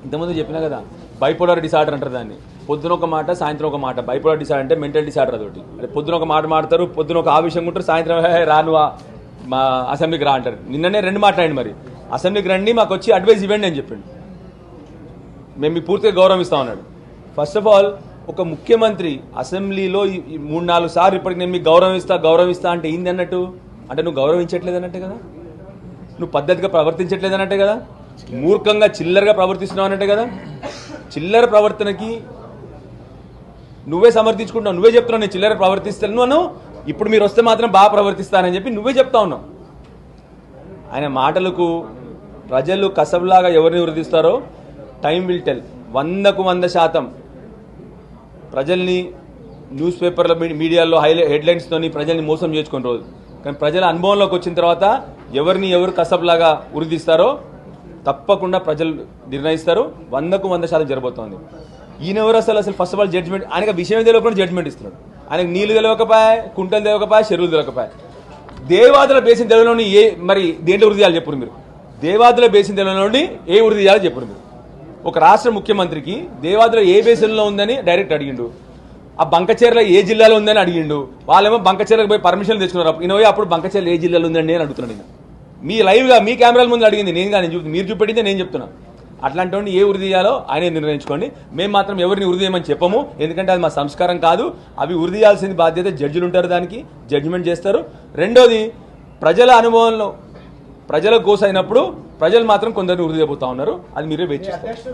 ఇంతకుముందు చెప్పినా కదా, బైపోలర్ డిసార్డర్ అంటారు దాన్ని. పొద్దున ఒక మాట, సాయంత్రం ఒక మాట. బైపోలర్ డిసార్డర్ అంటే మెంటల్ డిసార్డర్ అదొకటి. అంటే పొద్దున ఒక మాట మాడతారు, పొద్దున ఒక ఆవేశంగా ఉంటారు, సాయంత్రం రాను మా అసెంబ్లీకి రా అంటారు. నిన్ననే రెండు మాట్లాడండి, మరి అసెంబ్లీకి రండి, మాకు వచ్చి అడ్వైజ్ ఇవ్వండి అని చెప్పిండు. మేము మీకు పూర్తిగా గౌరవిస్తా ఉన్నాడు. ఫస్ట్ ఆఫ్ ఆల్, ఒక ముఖ్యమంత్రి అసెంబ్లీలో 3-4 సార్లు ఇప్పటికి నేను మీకు గౌరవిస్తా అంటే ఏంది అన్నట్టు? అంటే నువ్వు గౌరవించట్లేదు అన్నట్టే కదా, నువ్వు పద్ధతిగా ప్రవర్తించట్లేదు అన్నట్టే కదా, మూర్ఖంగా చిల్లరగా ప్రవర్తిస్తున్నావు అన్నట్టే కదా. చిల్లర ప్రవర్తనకి నువ్వే సమర్థించుకుంటున్నావు, నువ్వే చెప్తున్నావు నేను చిల్లర ప్రవర్తిస్తాను, ఇప్పుడు మీరు వస్తే మాత్రం బాగా ప్రవర్తిస్తానని చెప్పి నువ్వే చెప్తా ఉన్నావు. ఆయన మాటలకు ప్రజలు కసబ్లాగా ఎవరిని వృద్ధిస్తారో టైం విల్ టెల్. 100% ప్రజల్ని న్యూస్ పేపర్ల మీడియాలో హెడ్లైన్స్తోని ప్రజల్ని మోసం చేసుకుని రోజు, కానీ ప్రజల అనుభవంలోకి వచ్చిన తర్వాత ఎవరు కసబ్లాగా వృద్ధిస్తారో తప్పకుండా ప్రజలు నిర్ణయిస్తారు. 100% జరగబోతోంది. ఈయన ఎవరు అసలు ఫస్ట్ ఆఫ్ ఆల్ జడ్జ్మెంట్, ఆయనకు విషయం తెలియకుండా జడ్జ్మెంట్ ఇస్తున్నాడు. ఆయనకు నీళ్లు తెలియకపోయా, కుంటలు తెలియకపోయా, చెరువులు తెలియకపోయా. దేవాదుల బేసిన్ తెలియని మరి దేంట్లో వృద్ధి చేయాలి చెప్పరు మీరు? దేవాదుల బేసిన్ తెలియని ఏ వృద్ధి చేయాలో చెప్పరు మీరు? ఒక రాష్ట్ర ముఖ్యమంత్రికి దేవాదుల ఏ బేసిన్లో ఉందని డైరెక్ట్ అడిగిండు, ఆ బంకచేర్ల ఏ జిల్లాలో ఉందని అడిగిండు. వాళ్ళేమో బంకచేర్లకు పోయి పర్మిషన్ తెచ్చుకున్నారు. ఈయన పోయి అప్పుడు బంకచేర్ల ఏ జిల్లాలో ఉందండి అని అడుగుతున్నాడు. నేను మీ లైవ్గా మీ కెమెరాల ముందు అడిగింది నేను కానీ మీరు చూపెట్టిందే నేను చెప్తున్నా. అట్లాంటి వాడిని ఏ వృద్ధి చేయాలో ఆయనే నిర్ణయించుకోండి. మేము మాత్రం ఎవరిని వృద్ధి చేయమని చెప్పము, ఎందుకంటే అది మా సంస్కారం కాదు. అవి వృద్ధి చేయాల్సిన బాధ్యత జడ్జిలు ఉంటారు, దానికి జడ్జిమెంట్ చేస్తారు. రెండోది, ప్రజల అనుభవంలో ప్రజల కోసైనప్పుడు ప్రజలు మాత్రం కొందరిని వృద్ధి చేయబోతా ఉన్నారు, అది మీరే వెయిట్ చేస్తారు.